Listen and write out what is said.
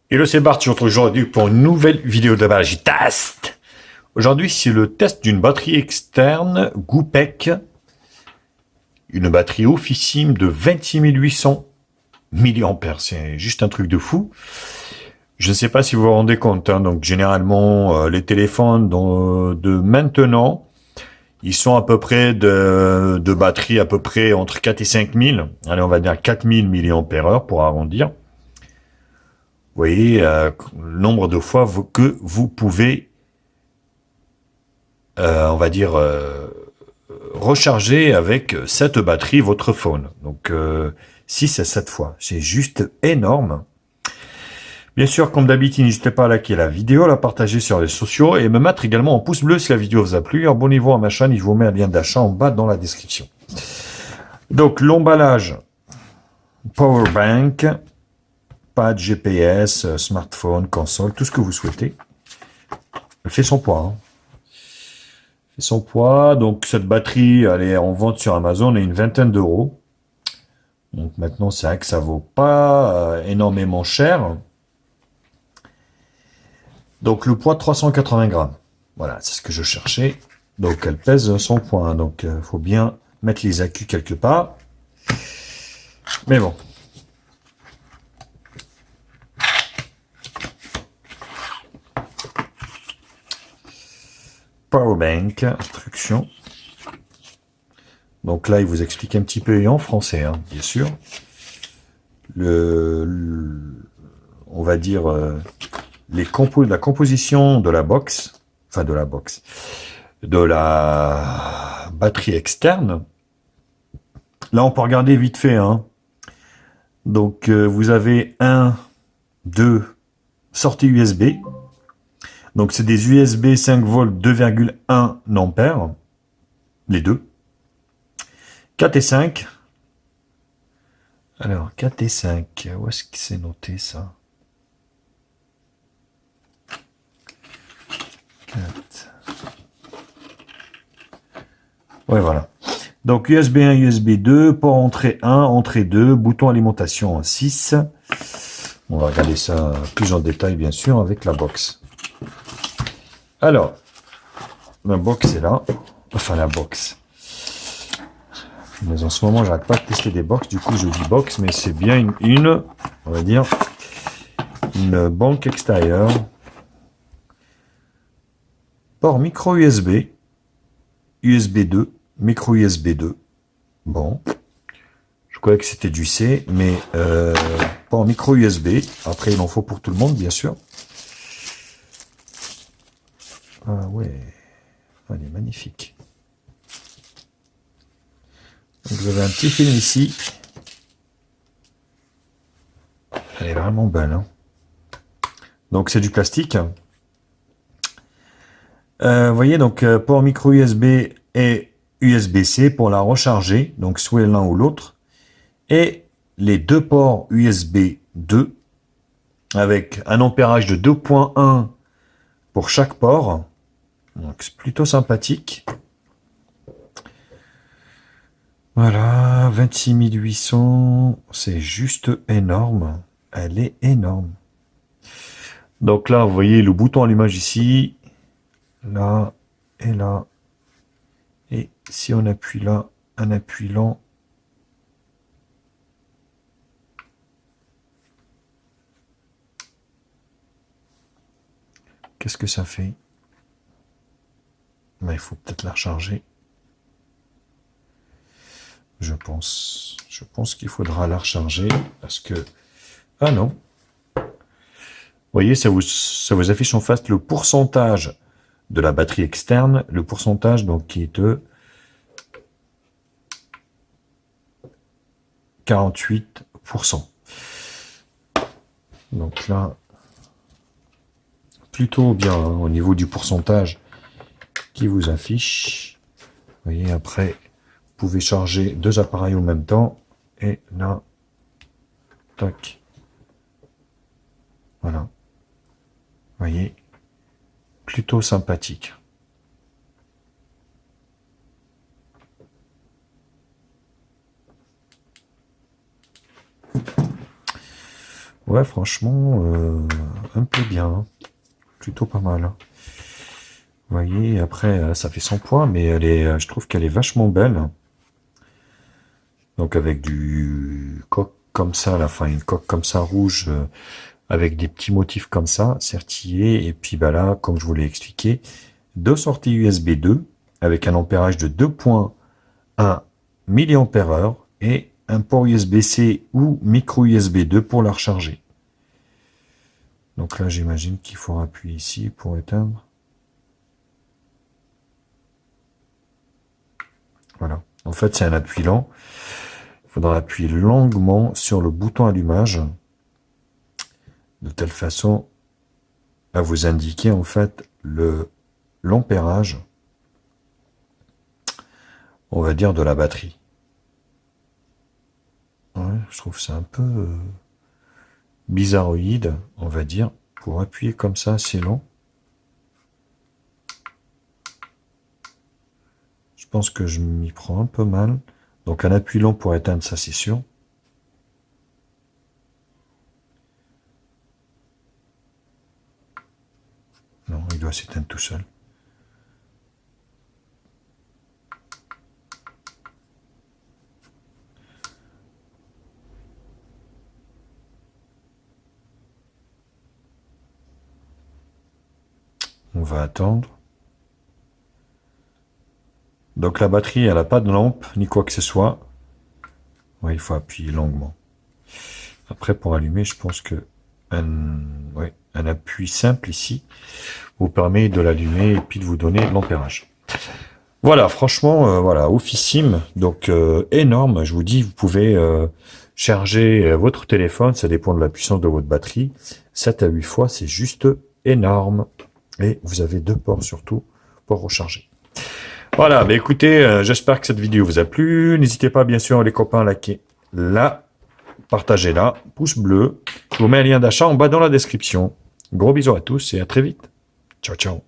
Hello, c'est Bart, je vous retrouve aujourd'hui pour une nouvelle vidéo de batterie test. Aujourd'hui, c'est le test d'une batterie externe Goupec, une batterie officine de 26 800 milliampères. C'est juste un truc de fou. Je ne sais pas si vous vous rendez compte, hein, donc généralement, les téléphones de maintenant, ils sont à peu près de batterie à peu près entre 4 et 5 000. Allez, on va dire 4000 milliampères heure pour arrondir. Vous voyez le nombre de fois que vous pouvez, on va dire, recharger avec cette batterie votre phone. Donc 6 à 7 fois. C'est juste énorme. Bien sûr, comme d'habitude, n'hésitez pas à liker la vidéo, à la partager sur les sociaux et me mettre également un pouce bleu si la vidéo vous a plu. Abonnez-vous à ma chaîne, je vous mets un lien d'achat en bas dans la description. Donc l'emballage, power bank, pad GPS, smartphone, console, tout ce que vous souhaitez. Elle fait son poids. Hein. Fait son poids. Donc cette batterie, elle est en vente sur Amazon à une vingtaine d'euros. Donc maintenant, c'est vrai que ça vaut pas énormément cher. Donc le poids 380 grammes. Voilà, c'est ce que je cherchais. Donc elle pèse son poids. Donc il faut bien mettre les accus quelque part. Mais bon. Powerbank, instruction. Donc là, il vous explique un petit peu en français, hein, bien sûr. On va dire la composition de la box, enfin de la box, de la batterie externe. Là, on peut regarder vite fait. Hein. Donc, vous avez deux sorties USB. Donc, c'est des USB 5 volts 2,1 ampères, les deux. 4 et 5. Alors, 4 et 5, où est-ce que c'est noté ça? 4. Ouais, voilà. Donc, USB 1, USB 2, port entrée 1, entrée 2, bouton alimentation 6. On va regarder ça plus en détail, bien sûr, avec la box. Alors, la box est là. Enfin, la box. Mais en ce moment, j'arrête pas de tester des box. Du coup, je dis box, mais c'est bien on va dire, une banque extérieure. Port micro USB, USB 2, micro USB 2. Bon, je croyais que c'était du C, mais port micro USB. Après, il en faut pour tout le monde, bien sûr. Ah ouais, elle est magnifique. Donc, vous avez un petit film ici. Elle est vraiment belle. Hein. Donc, c'est du plastique. Vous voyez, donc, port micro USB et USB-C pour la recharger. Donc, soit l'un ou l'autre. Et les deux ports USB 2 avec un ampérage de 2,1 pour chaque port. Donc, c'est plutôt sympathique. Voilà, 26 800, c'est juste énorme. Elle est énorme. Donc là, vous voyez le bouton allumage ici, là et là. Et si on appuie là, un appui lent, qu'est-ce que ça fait? Ben, il faut peut-être la recharger. Je pense qu'il faudra la recharger parce que... Ah non. Vous voyez, ça vous affiche en face le pourcentage de la batterie externe, le pourcentage donc qui est de 48%. Donc là, plutôt bien hein, au niveau du pourcentage qui vous affiche. Vous voyez, après, vous pouvez charger deux appareils en même temps. Et là, tac. Voilà. Vous voyez, plutôt sympathique. Ouais, franchement, un peu bien. Hein. Plutôt pas mal. Hein. Vous voyez, après, ça fait 100 points, mais elle est, je trouve qu'elle est vachement belle. Donc avec du coq comme ça, à la fin, une coque comme ça rouge, avec des petits motifs comme ça, certillés. Et puis bah là, comme je vous l'ai expliqué, deux sorties USB 2 avec un ampérage de 2,1 mAh et un port USB-C ou micro USB 2 pour la recharger. Donc là, j'imagine qu'il faut appuyer ici pour éteindre. Voilà. En fait, c'est un appui lent. Il faudra appuyer longuement sur le bouton allumage de telle façon à vous indiquer en fait l'ampérage, on va dire, de la batterie. Ouais, je trouve ça un peu bizarroïde, on va dire. Pour appuyer comme ça, c'est long. Je pense que je m'y prends un peu mal. Donc un appui long pour éteindre, ça c'est sûr. Non, il doit s'éteindre tout seul. On va attendre. Donc la batterie, elle n'a pas de lampe, ni quoi que ce soit. Ouais, il faut appuyer longuement. Après, pour allumer, je pense que un appui simple ici vous permet de l'allumer et puis de vous donner l'ampérage. Voilà, franchement, voilà, oufissime, donc énorme. Je vous dis, vous pouvez charger votre téléphone, ça dépend de la puissance de votre batterie. 7 à 8 fois, c'est juste énorme. Et vous avez deux ports surtout pour recharger. Voilà, bah écoutez, j'espère que cette vidéo vous a plu. N'hésitez pas, bien sûr, les copains, à liker là, partagez-la, pouce bleu. Je vous mets un lien d'achat en bas dans la description. Gros bisous à tous et à très vite. Ciao, ciao.